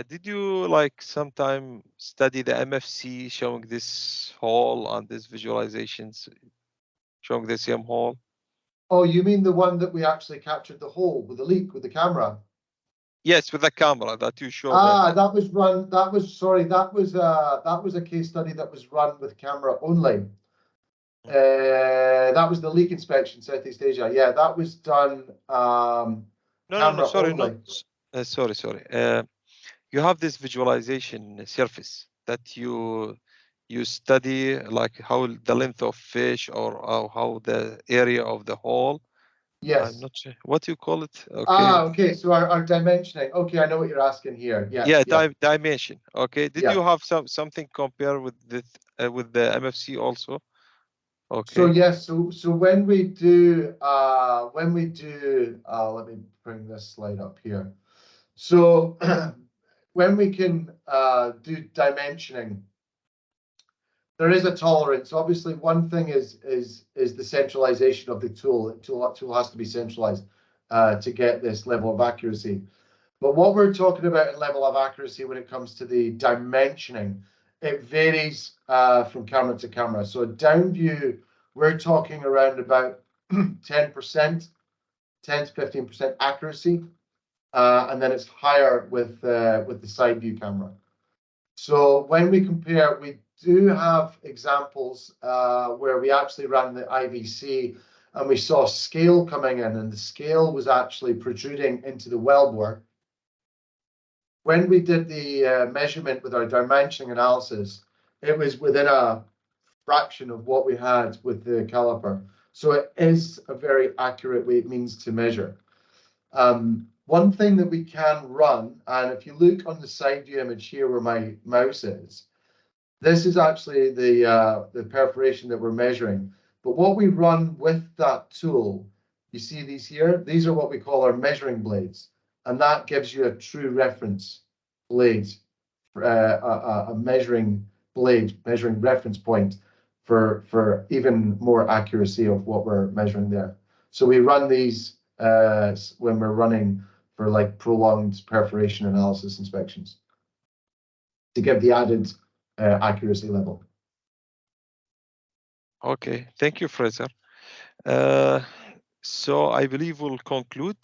Did you like sometime study the MFC showing this hole and these visualizations showing the same hole? Oh, you mean the one that we actually captured the hole with the leak with the camera? Yes, with the camera that you showed. That was run. That was a case study that was run with camera only. That was the leak inspection, Southeast Asia. Yeah, that was done. Sorry. You have this visualization surface that you study, like how the length of fish or how the area of the hole. Yes. I'm not sure what you call it. Okay. Okay. So our dimensioning. Okay, I know what you're asking here. Yeah. Dimension. Okay. Did you have something compare with the MFC also? Okay. So yes. So when we do let me bring this slide up here. So when we can do dimensioning, there is a tolerance. Obviously, one thing is the centralization of the tool. The tool has to be centralized to get this level of accuracy. But what we're talking about in level of accuracy when it comes to the dimensioning, it varies from camera to camera. So down view, we're talking around about 10%, 10 to 15% accuracy, and then it's higher with the side view camera. So when we compare, we do have examples where we actually ran the IVC and we saw scale coming in, and the scale was actually protruding into the wellbore. When we did the measurement with our dimensioning analysis, it was within a fraction of what we had with the caliper. So it is a very accurate means to measure. One thing that we can run, and if you look on the side view image here where my mouse is, this is actually the perforation that we're measuring. But what we run with that tool, you see these here? These are what we call our measuring blades. And that gives you a true reference blade, a measuring blade, measuring reference point for even more accuracy of what we're measuring there. So we run these when we're running for like prolonged perforation analysis inspections to give the added accuracy level. Okay, thank you, Fraser. So I believe we'll conclude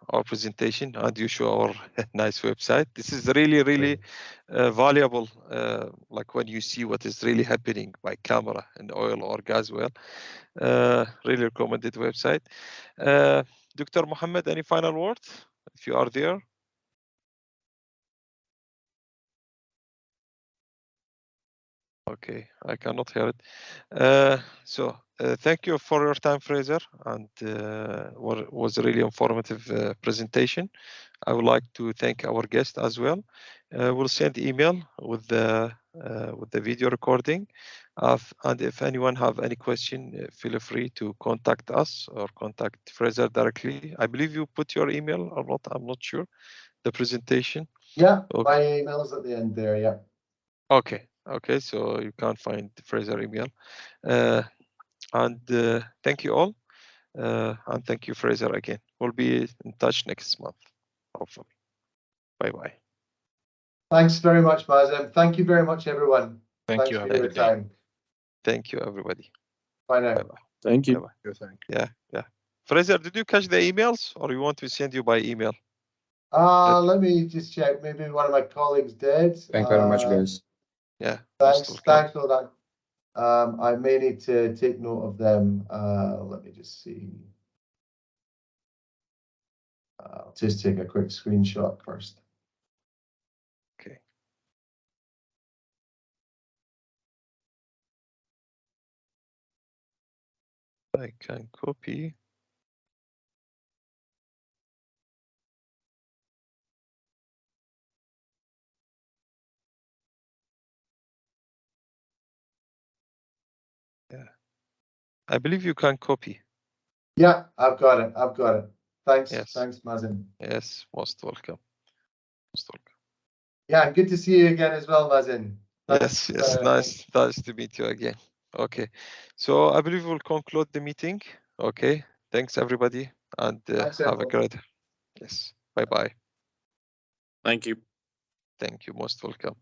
our presentation and you show our nice website. This is really valuable, like when you see what is really happening by camera in oil or gas well. Really recommended website. Dr. Mohammed, any final words if you are there? Okay, I cannot hear it. So thank you for your time, Fraser, and was a really informative presentation. I would like to thank our guest as well. We'll send email with the video recording, and if anyone have any question, feel free to contact us or contact Fraser directly. I believe you put your email or not. I'm not sure. The presentation. Yeah, okay. My email is at the end there. Yeah. Okay, so you can't find the Fraser email. And thank you all. And thank you, Fraser, again. We'll be in touch next month, hopefully. Bye-bye. Thanks very much, Mazem. Thank you very much, everyone. Thank you. Thanks for your time. Thank you, everybody. Bye now. Bye-bye. Thank you. Yeah. Fraser, did you catch the emails or you want to send you by email? Let me just check. Maybe one of my colleagues did. Thank you very much, guys. Yeah. Thanks for that. I may need to take note of them. Let me just see. I'll just take a quick screenshot first. Okay. I can copy. Yeah. I believe you can copy. Yeah, I've got it. Thanks. Yes. Thanks, Mazin. Yes, most welcome. Yeah, good to see you again as well, Mazin. Yes, nice to meet you again. Okay, so I believe we'll conclude the meeting. Okay, thanks everybody, and have a great. Yes, bye-bye. Thank you. Thank you, most welcome.